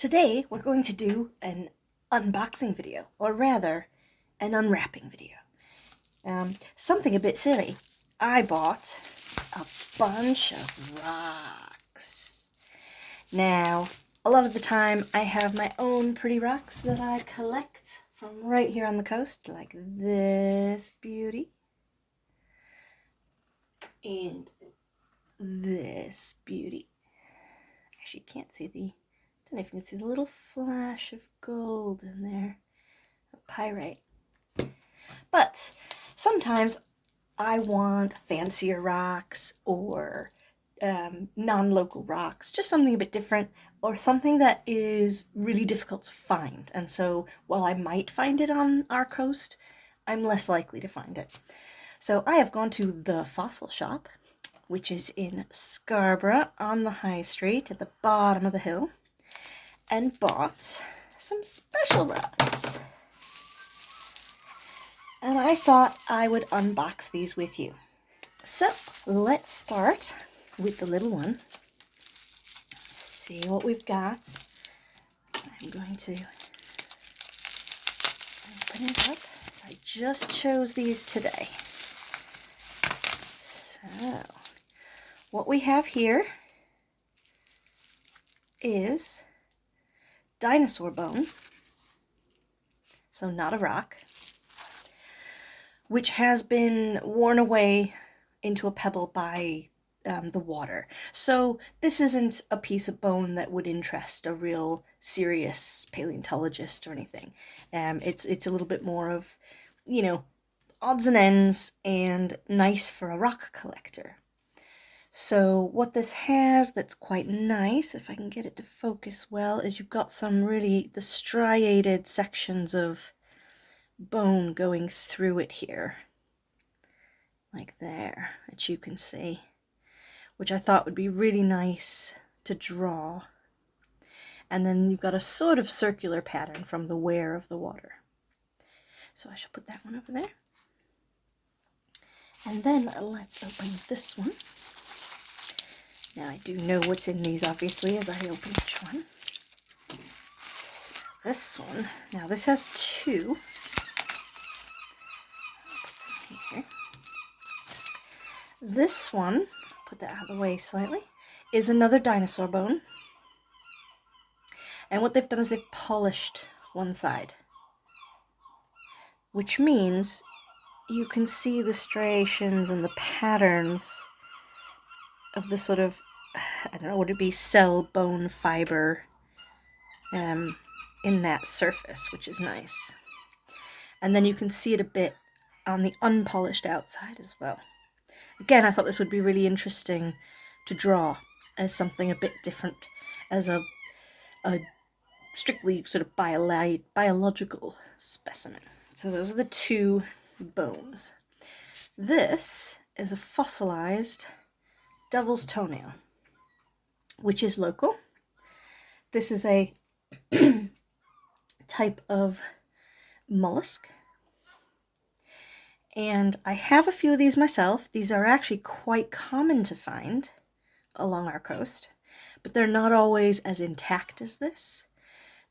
Today we're going to do an unboxing video, or rather, an unwrapping video. Something a bit silly. I bought a bunch of rocks. Now, a lot of the time I have my own pretty rocks that I collect from right here on the coast, like this beauty and this beauty. Actually, you can't see don't know if you can see the little flash of gold in there, pyrite. But sometimes I want fancier rocks or non-local rocks, just something a bit different, or something that is really difficult to find. And so while I might find it on our coast, I'm less likely to find it. So I have gone to the Fossil Shop, which is in Scarborough on the High Street at the bottom of the hill, and bought some special rocks. And I thought I would unbox these with you. So let's start with the little one. Let's see what we've got. I'm going to open it up. So I just chose these today. So what we have here is dinosaur bone, so not a rock, which has been worn away into a pebble by the water. So this isn't a piece of bone that would interest a real serious paleontologist or anything. It's a little bit more of, odds and ends and nice for a rock collector. So what this has that's quite nice, if I can get it to focus well, is you've got the striated sections of bone going through it here, like there, that you can see, which I thought would be really nice to draw. And then you've got a sort of circular pattern from the wear of the water. So I shall put that one over there. And then let's open this one. Now I do know what's in these, obviously, as I open each one. So this one, now this has two. Here. This one, put that out of the way slightly, is another dinosaur bone. And what they've done is they've polished one side, which means you can see the striations and the patterns of the sort of, I don't know, would it be cell bone fiber in that surface, which is nice. And then you can see it a bit on the unpolished outside as well. Again, I thought this would be really interesting to draw as something a bit different, as a strictly sort of biological specimen. So those are the two bones. This is a fossilized devil's toenail, which is local. This is a type of mollusk, and I have a few of these myself. These are actually quite common to find along our coast, but they're not always as intact as this.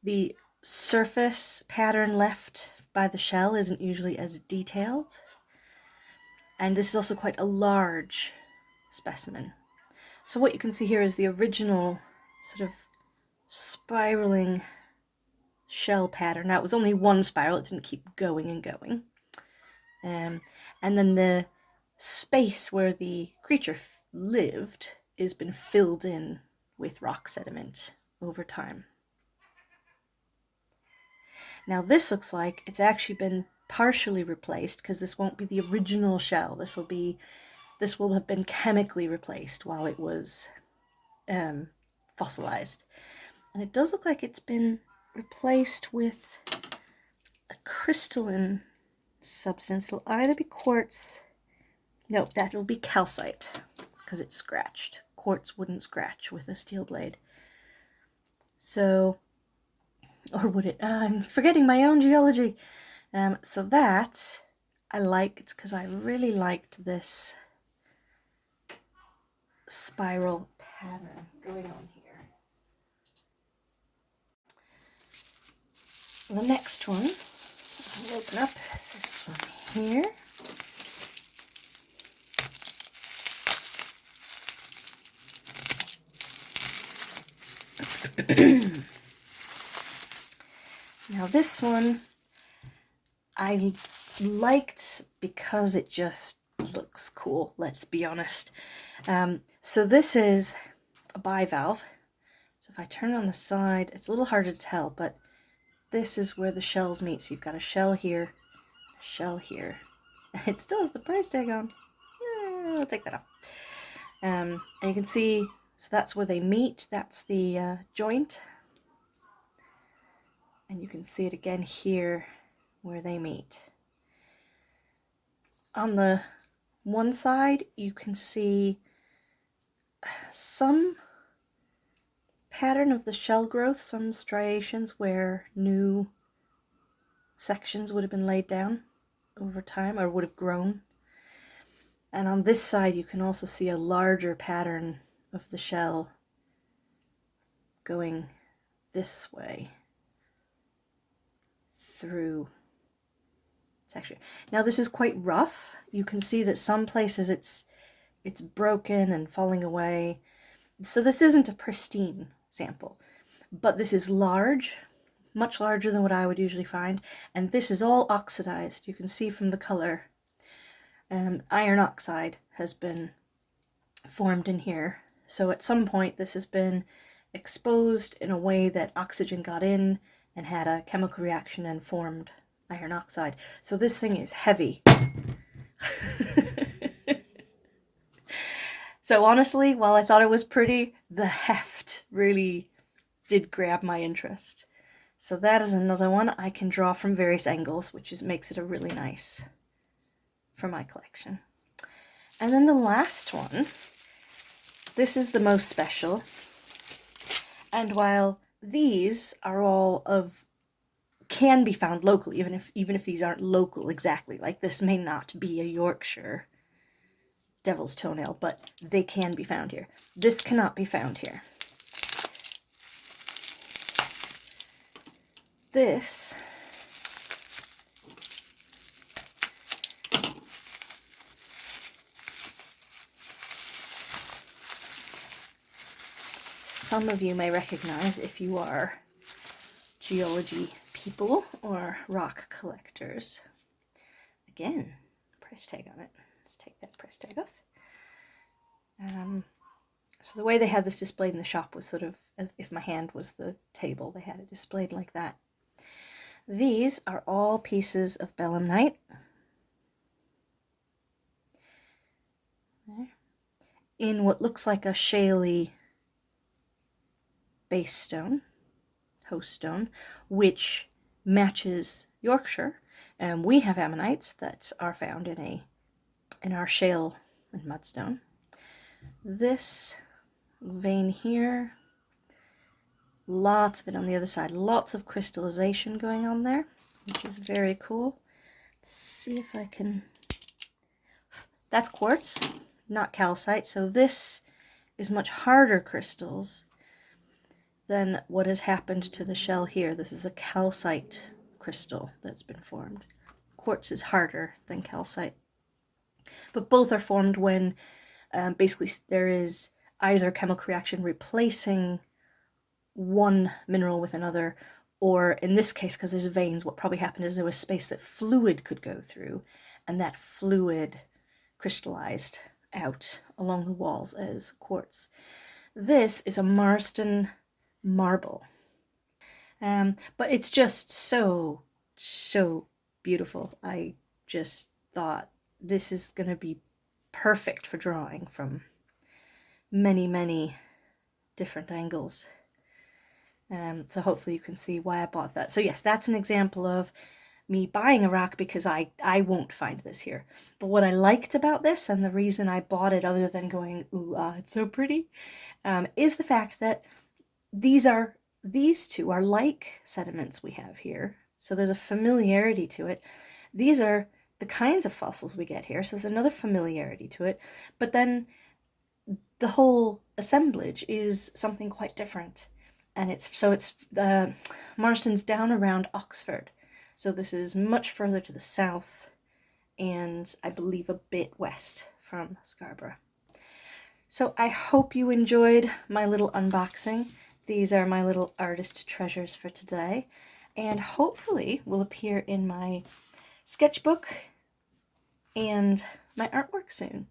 The surface pattern left by the shell isn't usually as detailed, and this is also quite a large specimen. So what you can see here is the original sort of spiraling shell pattern. Now, it was only one spiral, it didn't keep going and going. And then the space where the creature lived has been filled in with rock sediment over time. Now this looks like it's actually been partially replaced, because this won't be the original shell. This will have been chemically replaced while it was fossilized. And it does look like it's been replaced with a crystalline substance. It'll either be quartz, no, that'll be calcite, because it's scratched. Quartz wouldn't scratch with a steel blade. So, or would it? I'm forgetting my own geology. So that I liked, because I really liked this spiral pattern going on here. The next one I'll open up is this one here. Now this one I liked because it just looks cool, let's be honest. So this is a bivalve. So if I turn on the side, it's a little harder to tell, but this is where the shells meet. So you've got a shell here, a shell here. And it still has the price tag on. I'll take that off. And you can see, so that's where they meet. That's the joint. And you can see it again here where they meet. On the one side, you can see some pattern of the shell growth, some striations where new sections would have been laid down over time or would have grown. And on this side, you can also see a larger pattern of the shell going this way through texture. Now this is quite rough. You can see that some places it's broken and falling away. So this isn't a pristine sample, but this is large, much larger than what I would usually find, and this is all oxidized. You can see from the color, iron oxide has been formed in here. So at some point this has been exposed in a way that oxygen got in and had a chemical reaction and formed iron oxide. So this thing is heavy. So honestly, while I thought it was pretty, the heft really did grab my interest. So that is another one I can draw from various angles, which makes it a really nice for my collection. And then the last one, this is the most special. And while these are all can be found locally, even if these aren't local exactly, like this may not be a Yorkshire devil's toenail, but they can be found here. This cannot be found here. This some of you may recognize if you are geology people or rock collectors. Again, price tag on it. Let's take that price tag off. So the way they had this displayed in the shop was sort of as if my hand was the table. They had it displayed like that. These are all pieces of belemnite. In what looks like a shaly base stone, host stone, which matches Yorkshire. And we have ammonites that are found in our shale and mudstone. This vein here, lots of it on the other side, lots of crystallization going on there, which is very cool. Let's see if I can, that's quartz, not calcite, so this is much harder crystals than what has happened to the shell here. This is a calcite crystal that's been formed. Quartz is harder than calcite, but both are formed when basically there is either chemical reaction replacing one mineral with another, or in this case, because there's veins, what probably happened is there was space that fluid could go through, and that fluid crystallized out along the walls as quartz. This is a Marston marble, but it's just so beautiful. I just thought this is going to be perfect for drawing from many different angles. So hopefully you can see why I bought that. So yes, that's an example of me buying a rock because I won't find this here. But what I liked about this, and the reason I bought it other than going, ooh, it's so pretty, is the fact that these two are like sediments we have here. So there's a familiarity to it. These are the kinds of fossils we get here, so there's another familiarity to it. But then the whole assemblage is something quite different. and it's Marston's down around Oxford, so this is much further to the south, and I believe a bit west from Scarborough. So I hope you enjoyed my little unboxing. These are my little artist treasures for today, and hopefully will appear in my sketchbook and my artwork soon.